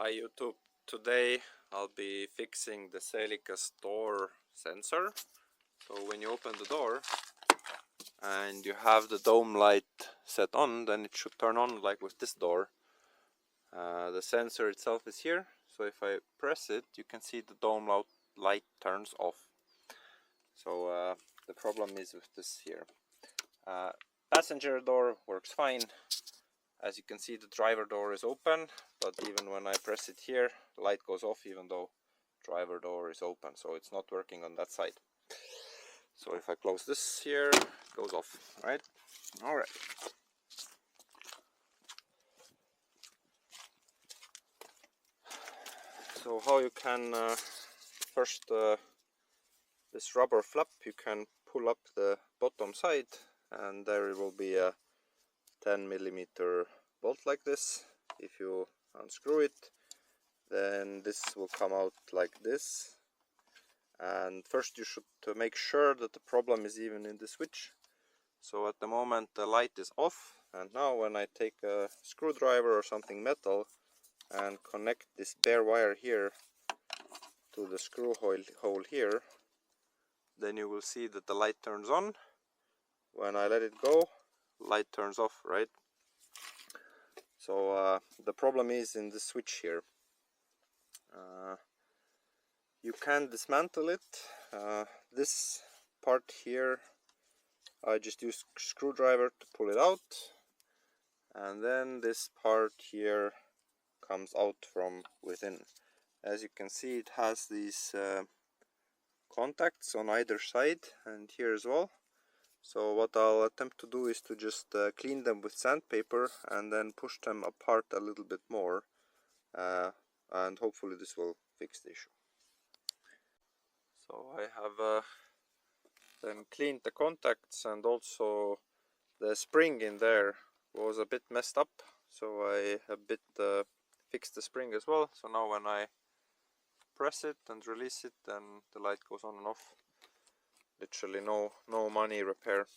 Hi YouTube, today I'll be fixing the Celica's door sensor. So when you open the door and you have the dome light set on, then it should turn on like with this door. The sensor itself is here, so if I press it you can see the dome light turns off. So the problem is with this here. Passenger door works fine. As you can see, the driver door is open, but even when I press it here, light goes off even though driver door is open, so it's not working on that side. So if I close this here, it goes off, right? Alright. So how you can, first this rubber flap, you can pull up the bottom side and there will be a 10mm bolt like this. If you unscrew it, then this will come out like this. And first you should make sure that the problem is even in the switch. So at the moment the light is off, and now when I take a screwdriver or something metal and connect this bare wire here to the screw hole here, then you will see that the light turns on. When I let it go, light turns off, right? So the problem is in the switch here. You can dismantle it. This part here, I just use screwdriver to pull it out, and then this part here comes out from within. As you can see, it has these contacts on either side and here as well. So what I'll attempt to do is to just clean them with sandpaper and then push them apart a little bit more, and hopefully this will fix the issue. So I have then cleaned the contacts, and also the spring in there was a bit messed up, so I a bit fixed the spring as well. So now when I press it and release it, then the light goes on and off. Literally no money repair.